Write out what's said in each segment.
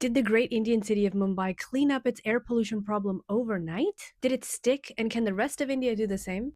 Did the great Indian city of Mumbai clean up its air pollution problem overnight? Did it stick, and can the rest of India do the same?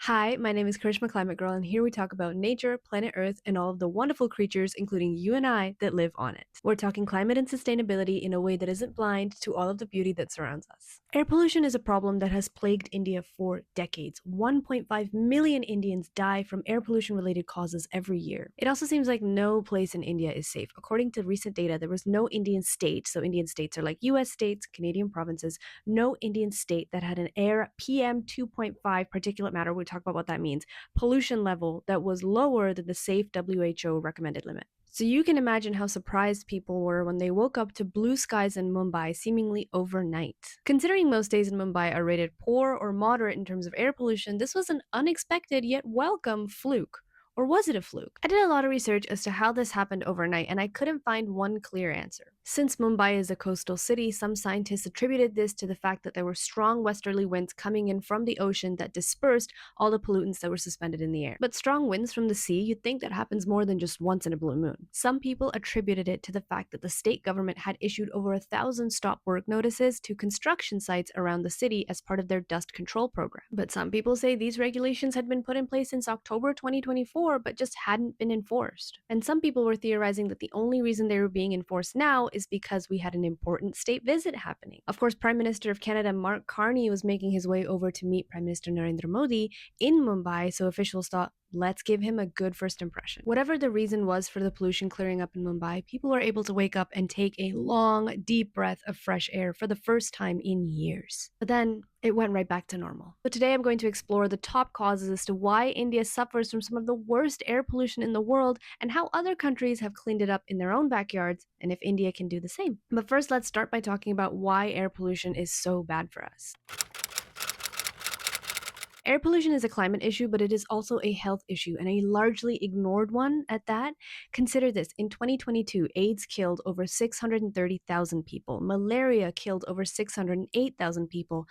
Hi, my name is Karishma Climate Girl, and here we talk about nature, planet Earth, and all of the wonderful creatures, including you and I, that live on it. We're talking climate and sustainability in a way that isn't blind to all of the beauty that surrounds us. Air pollution is a problem that has plagued India for decades. 1.5 million Indians die from air pollution related causes every year. It also seems like no place in India is safe. According to recent data, there was no Indian state, so Indian states are like US states, Canadian provinces, no Indian state that had an air PM 2.5 particulate matter, we talk about what that means, pollution level that was lower than the safe WHO recommended limit. So you can imagine how surprised people were when they woke up to blue skies in Mumbai seemingly overnight. Considering most days in Mumbai are rated poor or moderate in terms of air pollution, this was an unexpected yet welcome fluke. Or was it a fluke? I did a lot of research as to how this happened overnight, and I couldn't find one clear answer. Since Mumbai is a coastal city, some scientists attributed this to the fact that there were strong westerly winds coming in from the ocean that dispersed all the pollutants that were suspended in the air. But strong winds from the sea, you'd think that happens more than just once in a blue moon. Some people attributed it to the fact that the state government had issued over 1,000 stop work notices to construction sites around the city as part of their dust control program. But some people say these regulations had been put in place since October 2024 but just hadn't been enforced. And some people were theorizing that the only reason they were being enforced now is because we had an important state visit happening. Of course, Prime Minister of Canada Mark Carney was making his way over to meet Prime Minister Narendra Modi in Mumbai, so officials thought, let's give him a good first impression. Whatever the reason was for the pollution clearing up in Mumbai, people were able to wake up and take a long, deep breath of fresh air for the first time in years. But then it went right back to normal. So today I'm going to explore the top causes as to why India suffers from some of the worst air pollution in the world and how other countries have cleaned it up in their own backyards and if India can do the same. But first, let's start by talking about why air pollution is so bad for us. Air pollution is a climate issue, but it is also a health issue, and a largely ignored one at that. Consider this. In 2022, AIDS killed over 630,000 people. Malaria killed over 608,000 people.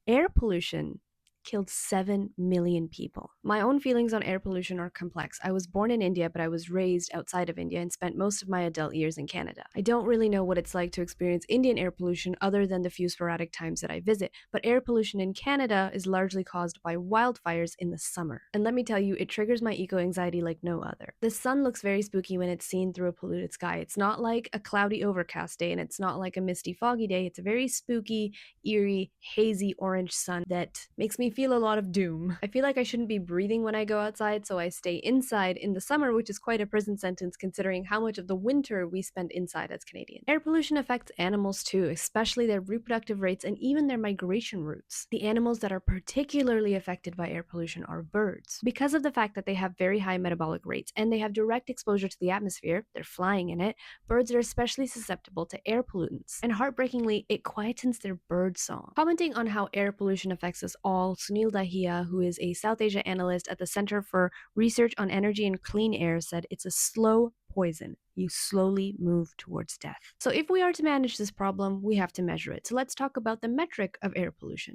Air pollution killed 7 million people. My own feelings on air pollution are complex. I was born in India, but I was raised outside of India and spent most of my adult years in Canada. I don't really know what it's like to experience Indian air pollution other than the few sporadic times that I visit, but air pollution in Canada is largely caused by wildfires in the summer. And let me tell you, it triggers my eco-anxiety like no other. The sun looks very spooky when it's seen through a polluted sky. It's not like a cloudy overcast day, and it's not like a misty foggy day. It's a very spooky, eerie, hazy orange sun that makes me feel a lot of doom. I feel like I shouldn't be breathing when I go outside, so I stay inside in the summer, which is quite a prison sentence considering how much of the winter we spend inside as Canadians. Air pollution affects animals too, especially their reproductive rates and even their migration routes. The animals that are particularly affected by air pollution are birds. Because of the fact that they have very high metabolic rates and they have direct exposure to the atmosphere, they're flying in it, birds are especially susceptible to air pollutants. And heartbreakingly, it quietens their bird song. Commenting on how air pollution affects us all, Sunil Dahiya, who is a South Asia analyst at the Center for Research on Energy and Clean Air, said it's a slow poison. You slowly move towards death. So if we are to manage this problem, we have to measure it. So let's talk about the metric of air pollution.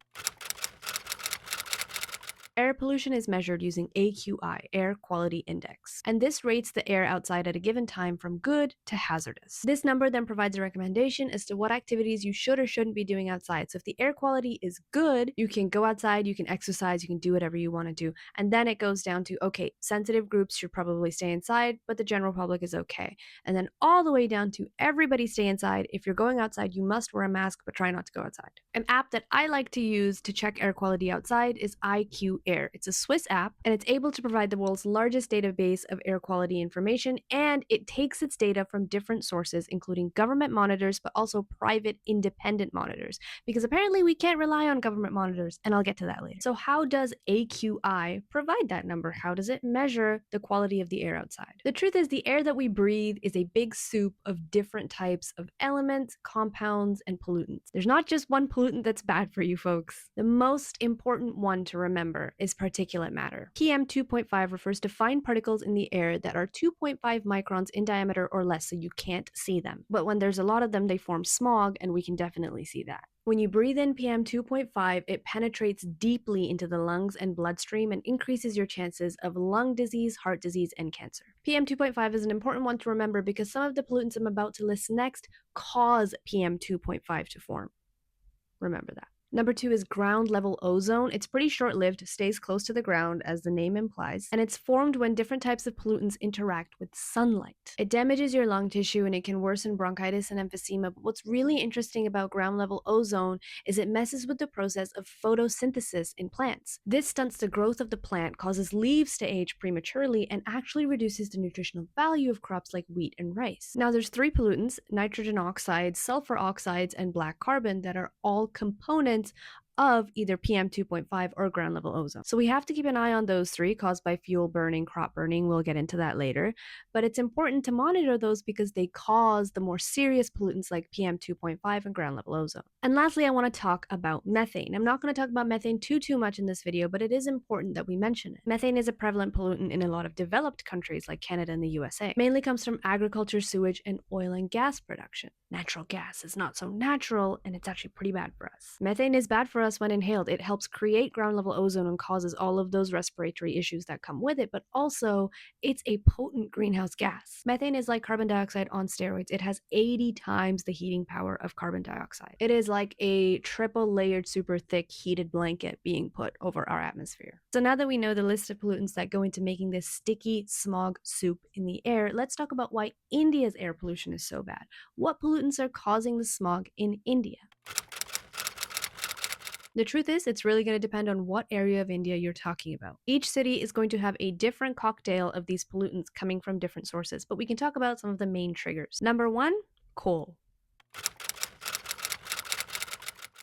Air pollution is measured using AQI, Air Quality Index, and this rates the air outside at a given time from good to hazardous. This number then provides a recommendation as to what activities you should or shouldn't be doing outside. So if the air quality is good, you can go outside, you can exercise, you can do whatever you want to do. And then it goes down to, okay, sensitive groups should probably stay inside, but the general public is okay. And then all the way down to everybody stay inside. If you're going outside, you must wear a mask, but try not to go outside. An app that I like to use to check air quality outside is IQ Air. It's a Swiss app, and it's able to provide the world's largest database of air quality information, and it takes its data from different sources, including government monitors, but also private independent monitors, because apparently we can't rely on government monitors, and I'll get to that later. So how does AQI provide that number? How does it measure the quality of the air outside? The truth is, the air that we breathe is a big soup of different types of elements, compounds, and pollutants. There's not just one pollutant that's bad for you folks. The most important one to remember is particulate matter. PM 2.5 refers to fine particles in the air that are 2.5 microns in diameter or less, so you can't see them. But when there's a lot of them, they form smog, and we can definitely see that. When you breathe in PM 2.5, it penetrates deeply into the lungs and bloodstream and increases your chances of lung disease, heart disease, and cancer. PM 2.5 is an important one to remember because some of the pollutants I'm about to list next cause PM 2.5 to form. Remember that. Number 2 is ground level ozone. It's pretty short-lived, stays close to the ground, as the name implies, and it's formed when different types of pollutants interact with sunlight. It damages your lung tissue and it can worsen bronchitis and emphysema, but what's really interesting about ground level ozone is it messes with the process of photosynthesis in plants. This stunts the growth of the plant, causes leaves to age prematurely, and actually reduces the nutritional value of crops like wheat and rice. Now there's 3 pollutants, nitrogen oxides, sulfur oxides, and black carbon, that are all components of either PM 2.5 or ground level ozone. So we have to keep an eye on those 3 caused by fuel burning, crop burning. We'll get into that later. But it's important to monitor those because they cause the more serious pollutants like PM 2.5 and ground level ozone. And lastly, I want to talk about methane. I'm not going to talk about methane too much in this video, but it is important that we mention it. Methane is a prevalent pollutant in a lot of developed countries like Canada and the USA. It mainly comes from agriculture, sewage, and oil and gas production. Natural gas is not so natural, and it's actually pretty bad for us. Methane is bad for us when inhaled. It helps create ground level ozone and causes all of those respiratory issues that come with it, but also it's a potent greenhouse gas. Methane is like carbon dioxide on steroids. It has 80 times the heating power of carbon dioxide. It is like a triple layered super thick heated blanket being put over our atmosphere. So now that we know the list of pollutants that go into making this sticky smog soup in the air, let's talk about why India's air pollution is so bad. What pollutants are causing the smog in India? The truth is, it's really going to depend on what area of India you're talking about. Each city is going to have a different cocktail of these pollutants coming from different sources, but we can talk about some of the main triggers. Number 1, coal.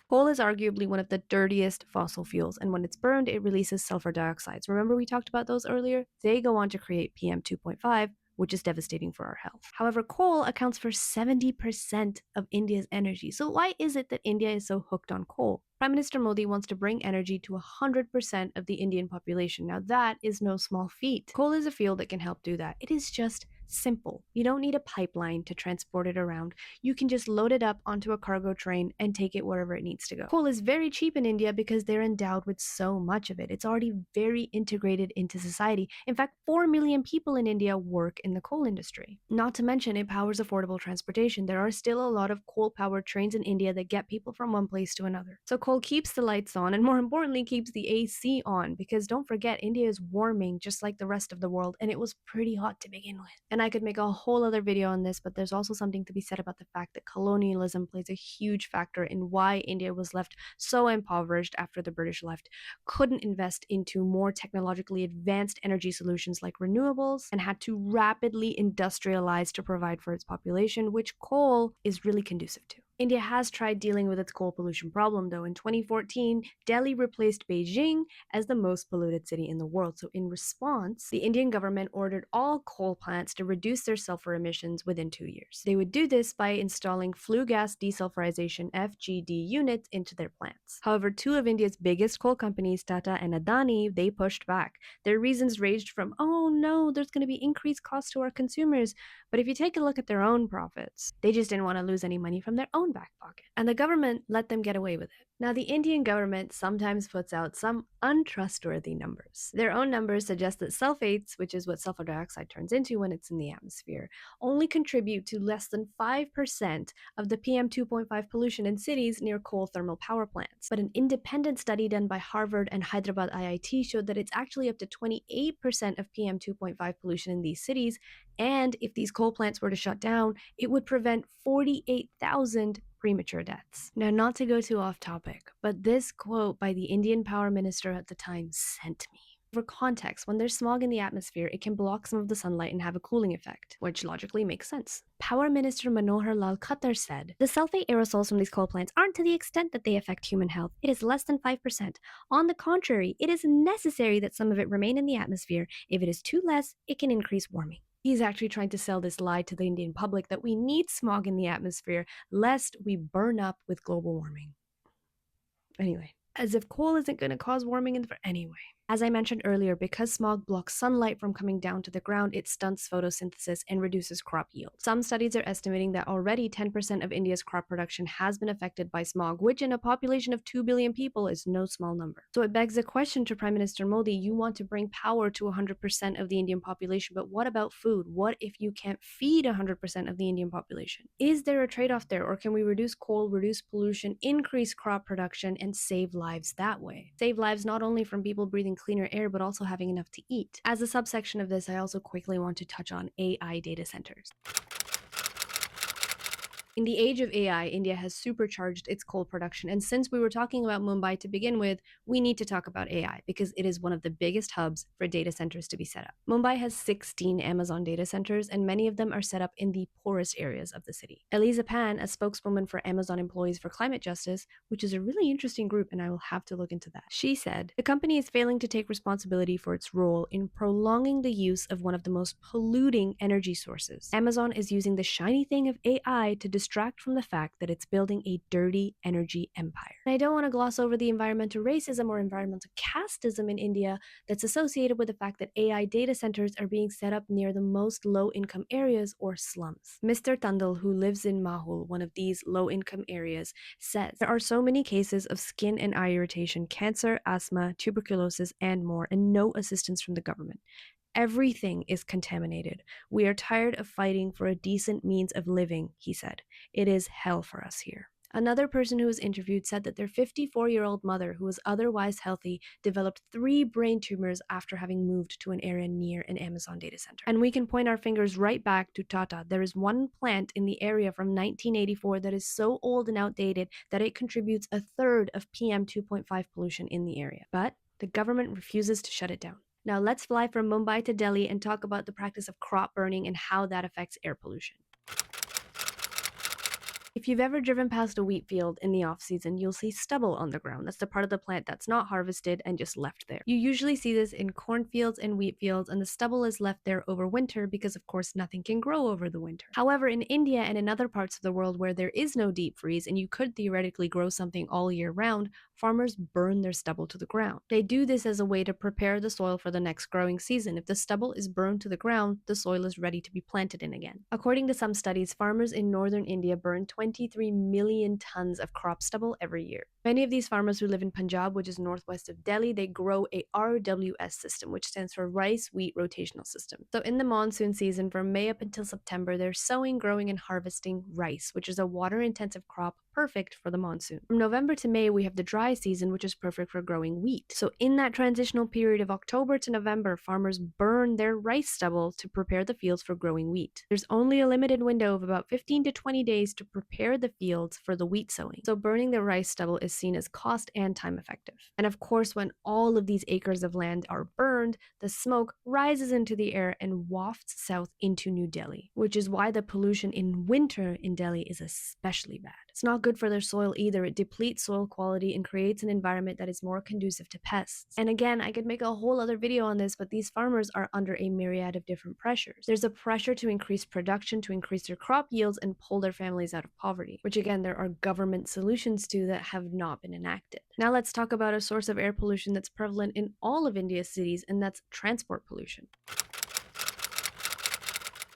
Coal is arguably one of the dirtiest fossil fuels, and when it's burned, it releases sulfur dioxides. Remember we talked about those earlier? They go on to create PM 2.5, which is devastating for our health. However, coal accounts for 70% of India's energy. So why is it that India is so hooked on coal? Prime Minister Modi wants to bring energy to 100% of the Indian population. Now that is no small feat. Coal is a fuel that can help do that. It is just simple. You don't need a pipeline to transport it around. You can just load it up onto a cargo train and take it wherever it needs to go. Coal is very cheap in India because they're endowed with so much of it. It's already very integrated into society. In fact, 4 million people in India work in the coal industry. Not to mention, it powers affordable transportation. There are still a lot of coal-powered trains in India that get people from one place to another. So coal keeps the lights on, and more importantly, keeps the AC on, because don't forget, India is warming just like the rest of the world, and it was pretty hot to begin with. And I could make a whole other video on this, but there's also something to be said about the fact that colonialism plays a huge factor in why India was left so impoverished after the British left, couldn't invest into more technologically advanced energy solutions like renewables, and had to rapidly industrialize to provide for its population, which coal is really conducive to. India has tried dealing with its coal pollution problem, though. In 2014, Delhi replaced Beijing as the most polluted city in the world. So in response, the Indian government ordered all coal plants to reduce their sulfur emissions within 2 years. They would do this by installing flue gas desulfurization (FGD) units into their plants. However, 2 of India's biggest coal companies, Tata and Adani, they pushed back. Their reasons ranged from, oh no, there's going to be increased costs to our consumers. But if you take a look at their own profits, they just didn't want to lose any money from their own back pocket. And the government let them get away with it. Now, the Indian government sometimes puts out some untrustworthy numbers. Their own numbers suggest that sulfates, which is what sulfur dioxide turns into when it's in the atmosphere, only contribute to less than 5% of the PM 2.5 pollution in cities near coal thermal power plants. But an independent study done by Harvard and Hyderabad IIT showed that it's actually up to 28% of PM 2.5 pollution in these cities, and if these coal plants were to shut down, it would prevent 48,000 premature deaths. Now, not to go too off topic, but this quote by the Indian power minister at the time sent me. For context, when there's smog in the atmosphere, it can block some of the sunlight and have a cooling effect, which logically makes sense. Power Minister Manohar Lal Khattar said, "The sulfate aerosols from these coal plants aren't to the extent that they affect human health. It is less than 5%. On the contrary, it is necessary that some of it remain in the atmosphere. If it is too less, it can increase warming." He's actually trying to sell this lie to the Indian public that we need smog in the atmosphere lest we burn up with global warming. Anyway, as if coal isn't going to cause warming anyway. As I mentioned earlier, because smog blocks sunlight from coming down to the ground, it stunts photosynthesis and reduces crop yield. Some studies are estimating that already 10% of India's crop production has been affected by smog, which in a population of 2 billion people is no small number. So it begs a question to Prime Minister Modi: you want to bring power to 100% of the Indian population, but what about food? What if you can't feed 100% of the Indian population? Is there a trade-off there, or can we reduce coal, reduce pollution, increase crop production, and save lives that way? Save lives not only from people breathing cleaner air, but also having enough to eat. As a subsection of this, I also quickly want to touch on AI data centers. In the age of AI, India has supercharged its coal production, and since we were talking about Mumbai to begin with, we need to talk about AI because it is one of the biggest hubs for data centers to be set up. Mumbai has 16 Amazon data centers, and many of them are set up in the poorest areas of the city. Eliza Pan, a spokeswoman for Amazon Employees for Climate Justice, which is a really interesting group, and I will have to look into that. She said, the company is failing to take responsibility for its role in prolonging the use of one of the most polluting energy sources. Amazon is using the shiny thing of AI to distract from the fact that it's building a dirty energy empire. And I don't want to gloss over the environmental racism or environmental casteism in India that's associated with the fact that AI data centers are being set up near the most low-income areas or slums. Mr. Tandal, who lives in Mahul, one of these low-income areas, says there are so many cases of skin and eye irritation, cancer, asthma, tuberculosis, and more, and no assistance from the government. Everything is contaminated. We are tired of fighting for a decent means of living, he said. It is hell for us here. Another person who was interviewed said that their 54-year-old mother, who was otherwise healthy, developed 3 brain tumors after having moved to an area near an Amazon data center. And we can point our fingers right back to Tata. There is one plant in the area from 1984 that is so old and outdated that it contributes a third of PM 2.5 pollution in the area. But the government refuses to shut it down. Now let's fly from Mumbai to Delhi and talk about the practice of crop burning and how that affects air pollution. If you've ever driven past a wheat field in the off-season, you'll see stubble on the ground. That's the part of the plant that's not harvested and just left there. You usually see this in cornfields and wheat fields, and the stubble is left there over winter because, of course, nothing can grow over the winter. However, in India and in other parts of the world where there is no deep freeze and you could theoretically grow something all year round, farmers burn their stubble to the ground. They do this as a way to prepare the soil for the next growing season. If the stubble is burned to the ground, the soil is ready to be planted in again. According to some studies, farmers in northern India burn 23 million tons of crop stubble every year. Many of these farmers who live in Punjab, which is northwest of Delhi, they grow a RWS system, which stands for rice wheat rotational system. So in the monsoon season, from May up until September, they're sowing, growing, and harvesting rice, which is a water-intensive crop perfect for the monsoon. From November to May, we have the dry season, which is perfect for growing wheat. So in that transitional period of October to November, farmers burn their rice stubble to prepare the fields for growing wheat. There's only a limited window of about 15 to 20 days to prepare the fields for the wheat sowing. So burning the rice stubble is seen as cost and time effective. And of course, when all of these acres of land are burned, the smoke rises into the air and wafts south into New Delhi, which is why the pollution in winter in Delhi is especially bad. It's not good for their soil either. It depletes soil quality and creates an environment that is more conducive to pests. And again, I could make a whole other video on this, but these farmers are under a myriad of different pressures. There's a pressure to increase production, to increase their crop yields, and pull their families out of poverty, which again, there are government solutions to that have not been enacted. Now let's talk about a source of air pollution that's prevalent in all of India's cities, and that's transport pollution.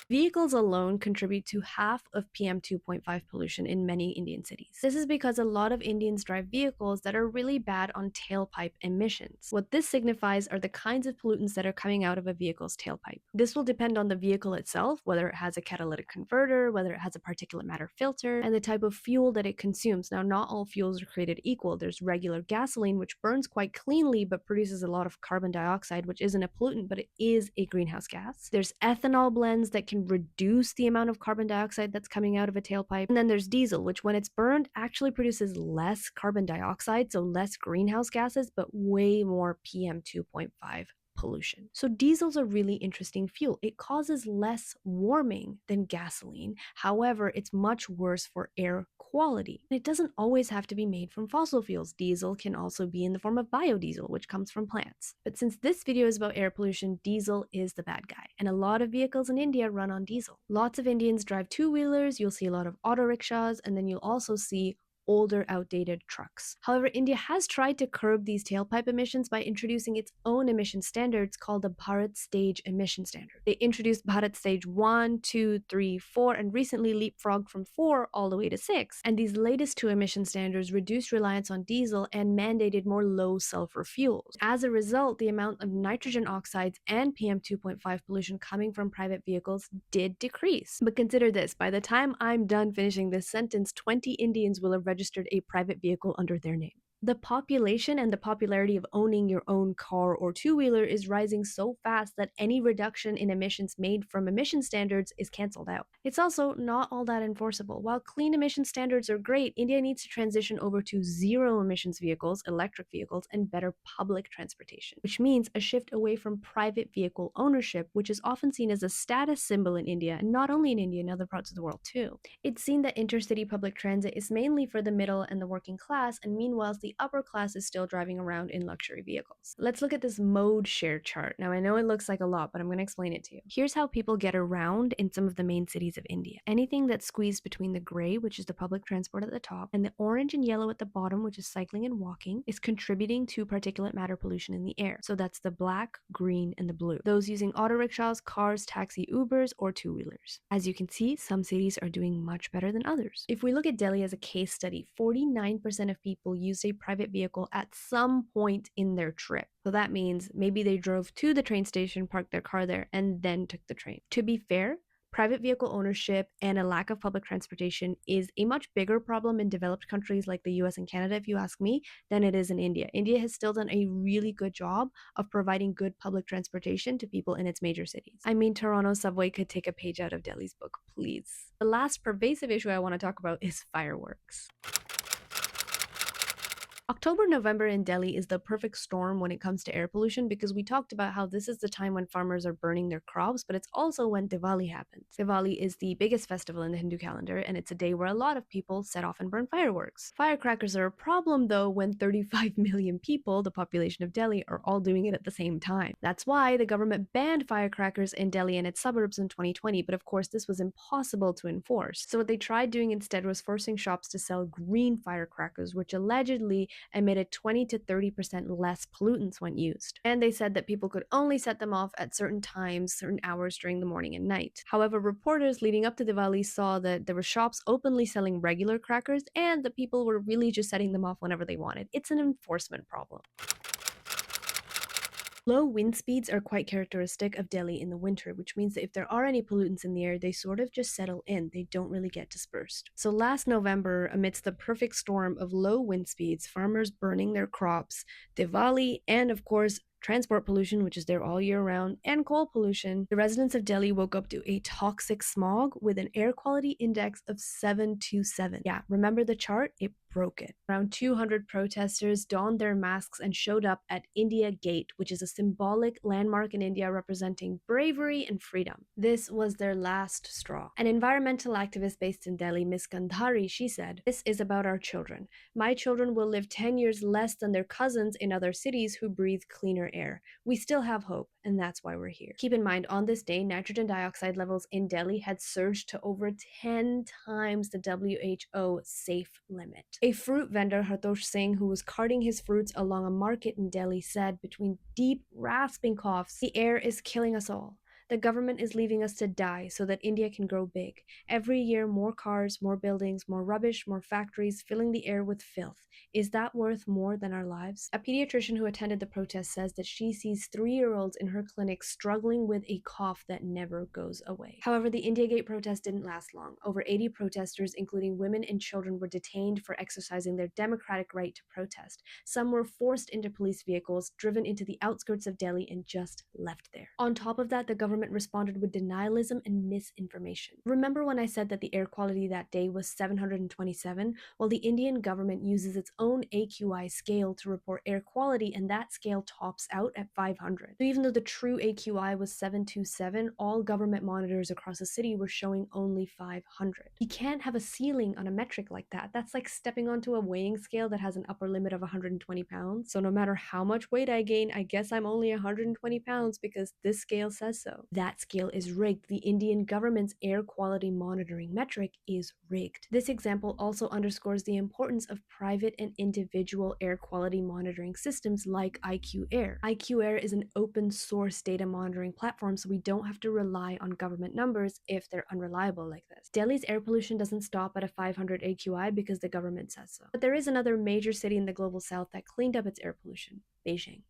Vehicles alone contribute to half of PM 2.5 pollution in many Indian cities. This is because a lot of Indians drive vehicles that are really bad on tailpipe emissions. What this signifies are the kinds of pollutants that are coming out of a vehicle's tailpipe. This will depend on the vehicle itself, whether it has a catalytic converter, whether it has a particulate matter filter, and the type of fuel that it consumes. Now, not all fuels are created equal. There's regular gasoline, which burns quite cleanly but produces a lot of carbon dioxide, which isn't a pollutant, but it is a greenhouse gas. There's ethanol blends that can reduce the amount of carbon dioxide that's coming out of a tailpipe. And then there's diesel, which when it's burned actually produces less carbon dioxide, so less greenhouse gases, but way more PM 2.5 pollution. So diesel's a really interesting fuel. It causes less warming than gasoline. However, it's much worse for air quality. And it doesn't always have to be made from fossil fuels. Diesel can also be in the form of biodiesel, which comes from plants. But since this video is about air pollution, diesel is the bad guy. And a lot of vehicles in India run on diesel. Lots of Indians drive two-wheelers, you'll see a lot of auto rickshaws, and then you'll also see older, outdated trucks. However, India has tried to curb these tailpipe emissions by introducing its own emission standards called the Bharat Stage Emission Standard. They introduced Bharat Stage 1, 2, 3, 4, and recently leapfrogged from 4 all the way to 6. And these latest two emission standards reduced reliance on diesel and mandated more low sulfur fuels. As a result, the amount of nitrogen oxides and PM 2.5 pollution coming from private vehicles did decrease. But consider this, by the time I'm done finishing this sentence, 20 Indians will have registered a private vehicle under their name. The population and the popularity of owning your own car or two-wheeler is rising so fast that any reduction in emissions made from emission standards is cancelled out. It's also not all that enforceable. While clean emission standards are great, India needs to transition over to zero emissions vehicles, electric vehicles, and better public transportation, which means a shift away from private vehicle ownership, which is often seen as a status symbol in India, and not only in India, in other parts of the world too. It's seen that intercity public transit is mainly for the middle and the working class, and meanwhile, the upper class is still driving around in luxury vehicles. Let's look at this mode share chart. Now, I know it looks like a lot, but I'm going to explain it to you. Here's how people get around in some of the main cities of India. Anything that's squeezed between the gray, which is the public transport at the top, and the orange and yellow at the bottom, which is cycling and walking, is contributing to particulate matter pollution in the air. So that's the black, green, and the blue. Those using auto rickshaws, cars, taxi, Ubers, or two-wheelers. As you can see, some cities are doing much better than others. If we look at Delhi as a case study, 49% of people used a private vehicle at some point in their trip. So that means maybe they drove to the train station, parked their car there, and then took the train. To be fair, private vehicle ownership and a lack of public transportation is a much bigger problem in developed countries like the US and Canada, if you ask me, than it is in India. India has still done a really good job of providing good public transportation to people in its major cities. I mean, Toronto subway could take a page out of Delhi's book, please. The last pervasive issue I want to talk about is fireworks. October-November in Delhi is the perfect storm when it comes to air pollution because we talked about how this is the time when farmers are burning their crops, but it's also when Diwali happens. Diwali is the biggest festival in the Hindu calendar, and it's a day where a lot of people set off and burn fireworks. Firecrackers are a problem, though, when 35 million people, the population of Delhi, are all doing it at the same time. That's why the government banned firecrackers in Delhi and its suburbs in 2020, but of course this was impossible to enforce. So what they tried doing instead was forcing shops to sell green firecrackers, which allegedly emitted 20 to 30% less pollutants when used. And they said that people could only set them off at certain times, certain hours during the morning and night. However, reporters leading up to Diwali saw that there were shops openly selling regular crackers and the people were really just setting them off whenever they wanted. It's an enforcement problem. Low wind speeds are quite characteristic of Delhi in the winter, which means that if there are any pollutants in the air, they sort of just settle in. They don't really get dispersed. So last November, amidst the perfect storm of low wind speeds, farmers burning their crops, Diwali, and of course, transport pollution, which is there all year round, and coal pollution, the residents of Delhi woke up to a toxic smog with an air quality index of 727. Yeah, remember the chart? It broke it. Around 200 protesters donned their masks and showed up at India Gate, which is a symbolic landmark in India representing bravery and freedom. This was their last straw. An environmental activist based in Delhi, Ms. Gandhari, she said, "This is about our children. My children will live 10 years less than their cousins in other cities who breathe cleaner air. We still have hope, and that's why we're here." Keep in mind, on this day, nitrogen dioxide levels in Delhi had surged to over 10 times the WHO safe limit. A fruit vendor, Hartosh Singh, who was carting his fruits along a market in Delhi, said, between deep, rasping coughs, "The air is killing us all. The government is leaving us to die so that India can grow big. Every year, more cars, more buildings, more rubbish, more factories, filling the air with filth. Is that worth more than our lives?" A pediatrician who attended the protest says that she sees 3-year-olds in her clinic struggling with a cough that never goes away. However, the India Gate protest didn't last long. Over 80 protesters, including women and children, were detained for exercising their democratic right to protest. Some were forced into police vehicles, driven into the outskirts of Delhi, and just left there. On top of that, the government responded with denialism and misinformation. Remember when I said that the air quality that day was 727? Well, the Indian government uses its own AQI scale to report air quality, and that scale tops out at 500. So even though the true AQI was 727, all government monitors across the city were showing only 500. You can't have a ceiling on a metric like that. That's like stepping onto a weighing scale that has an upper limit of 120 pounds. So no matter how much weight I gain, I guess I'm only 120 pounds because this scale says so. that scale is rigged. The Indian government's air quality monitoring metric is rigged. This example also underscores the importance of private and individual air quality monitoring systems like IQAir. IQAir is an open source data monitoring platform, so we don't have to rely on government numbers if they're unreliable like this. Delhi's air pollution doesn't stop at a 500 AQI because the government says so. But there is another major city in the global south that cleaned up its air pollution: Beijing.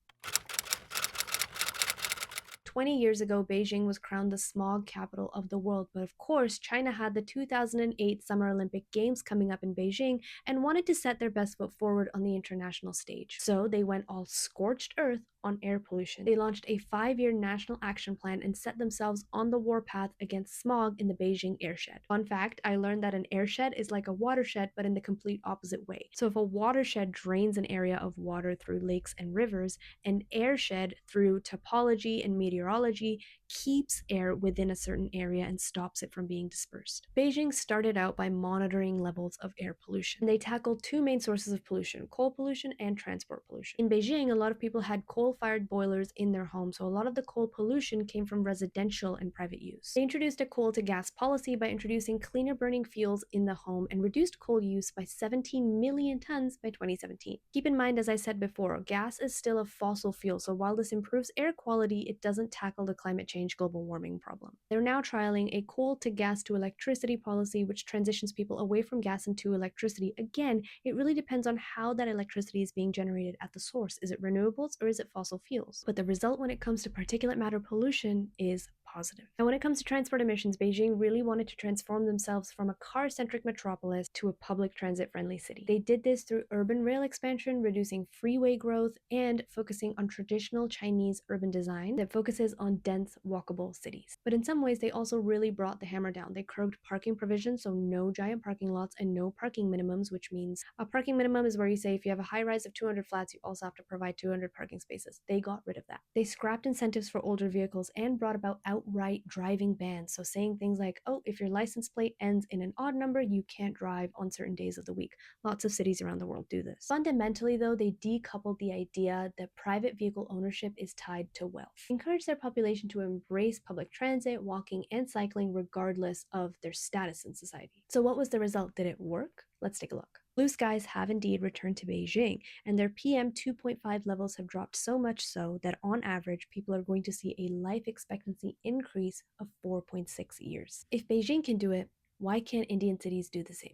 20 years ago, Beijing was crowned the smog capital of the world, but of course, China had the 2008 Summer Olympic Games coming up in Beijing and wanted to set their best foot forward on the international stage. So they went all scorched earth on air pollution. They launched a 5-year national action plan and set themselves on the warpath against smog in the Beijing airshed. Fun fact, I learned that an airshed is like a watershed, but in the complete opposite way. So if a watershed drains an area of water through lakes and rivers, an airshed, through topology and meteorology, keeps air within a certain area and stops it from being dispersed. Beijing started out by monitoring levels of air pollution. They tackled two main sources of pollution: coal pollution and transport pollution. In Beijing, a lot of people had coal-fired boilers in their homes, so a lot of the coal pollution came from residential and private use. They introduced a coal-to-gas policy by introducing cleaner burning fuels in the home and reduced coal use by 17 million tons by 2017. Keep in mind, as I said before, gas is still a fossil fuel, so while this improves air quality, it doesn't tackle the climate change global warming problem. They're now trialing a coal to gas to electricity policy, which transitions people away from gas into electricity. Again, it really depends on how that electricity is being generated at the source. Is it renewables or is it fossil fuels? But the result when it comes to particulate matter pollution is positive. Now, when it comes to transport emissions, Beijing really wanted to transform themselves from a car-centric metropolis to a public transit-friendly city. They did this through urban rail expansion, reducing freeway growth, and focusing on traditional Chinese urban design that focuses on dense, walkable cities. But in some ways, they also really brought the hammer down. They curbed parking provisions, so no giant parking lots and no parking minimums, which means a parking minimum is where you say if you have a high rise of 200 flats, you also have to provide 200 parking spaces. They got rid of that. They scrapped incentives for older vehicles and brought about outright driving bans, so saying things like, oh, if your license plate ends in an odd number, you can't drive on certain days of the week. Lots of cities around the world do this. Fundamentally, though, they decoupled the idea that private vehicle ownership is tied to wealth. They encouraged their population to embrace public transit, walking, and cycling regardless of their status in society. So what was the result? Did it work? Let's take a look. Blue skies have indeed returned to Beijing, and their PM 2.5 levels have dropped so much so that on average, people are going to see a life expectancy increase of 4.6 years. If Beijing can do it, why can't Indian cities do the same?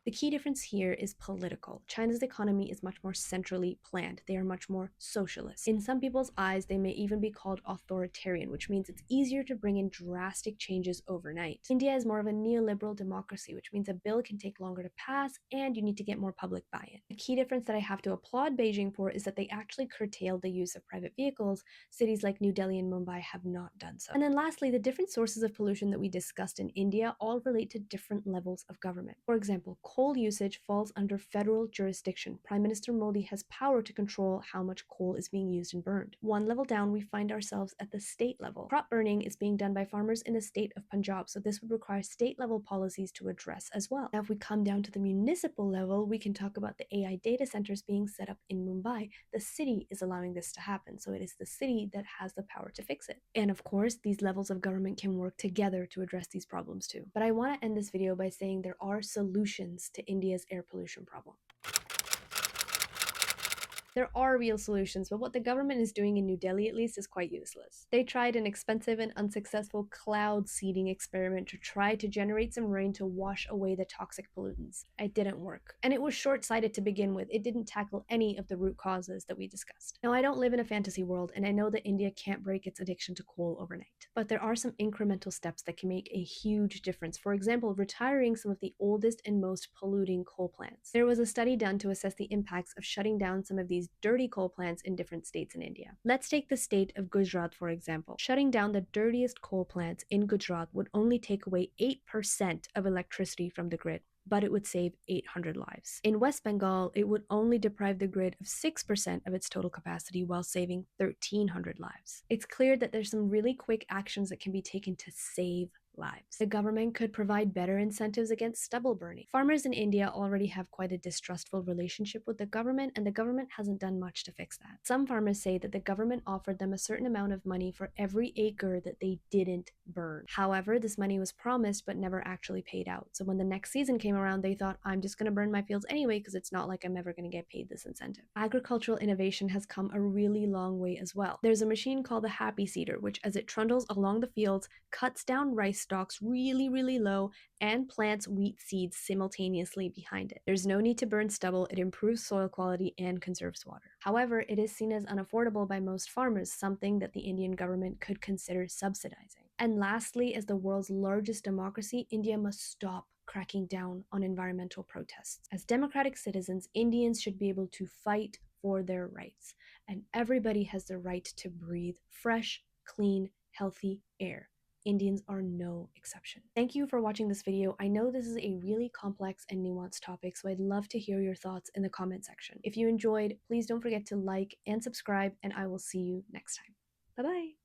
The key difference here is political. China's economy is much more centrally planned. They are much more socialist. In some people's eyes, they may even be called authoritarian, which means it's easier to bring in drastic changes overnight. India is more of a neoliberal democracy, which means a bill can take longer to pass and you need to get more public buy-in. The key difference that I have to applaud Beijing for is that they actually curtailed the use of private vehicles. Cities like New Delhi and Mumbai have not done so. And then lastly, the different sources of pollution that we discussed in India all relate to different levels of government. For example, coal usage falls under federal jurisdiction. Prime Minister Modi has power to control how much coal is being used and burned. One level down, we find ourselves at the state level. Crop burning is being done by farmers in the state of Punjab, so this would require state-level policies to address as well. Now, if we come down to the municipal level, we can talk about the AI data centers being set up in Mumbai. The city is allowing this to happen, so it is the city that has the power to fix it. And of course, these levels of government can work together to address these problems too. But I want to end this video by saying there are solutions to India's air pollution problem. There are real solutions, but what the government is doing in New Delhi at least is quite useless. They tried an expensive and unsuccessful cloud seeding experiment to try to generate some rain to wash away the toxic pollutants. It didn't work. And it was short-sighted to begin with. It didn't tackle any of the root causes that we discussed. Now, I don't live in a fantasy world, and I know that India can't break its addiction to coal overnight. But there are some incremental steps that can make a huge difference. For example, retiring some of the oldest and most polluting coal plants. There was a study done to assess the impacts of shutting down some of these dirty coal plants in different states in India. Let's take the state of Gujarat, for example. Shutting down the dirtiest coal plants in Gujarat would only take away 8% of electricity from the grid, but it would save 800 lives. In West Bengal, it would only deprive the grid of 6% of its total capacity while saving 1,300 lives. It's clear that there's some really quick actions that can be taken to save lives. The government could provide better incentives against stubble burning. Farmers in India already have quite a distrustful relationship with the government, and the government hasn't done much to fix that. Some farmers say that the government offered them a certain amount of money for every acre that they didn't burn. However, this money was promised but never actually paid out. So when the next season came around, they thought, I'm just going to burn my fields anyway because it's not like I'm ever going to get paid this incentive. Agricultural innovation has come a really long way as well. There's a machine called the Happy Seeder, which as it trundles along the fields, cuts down rice stalks really low and plants wheat seeds simultaneously behind it. There's no need to burn stubble, it improves soil quality and conserves water. However, it is seen as unaffordable by most farmers, something that the Indian government could consider subsidizing. And lastly, as the world's largest democracy, India must stop cracking down on environmental protests. As democratic citizens, Indians should be able to fight for their rights, and everybody has the right to breathe fresh, clean, healthy air. Indians are no exception. Thank you for watching this video. I know this is a really complex and nuanced topic, so I'd love to hear your thoughts in the comment section. If you enjoyed, please don't forget to like and subscribe, and I will see you next time. Bye-bye!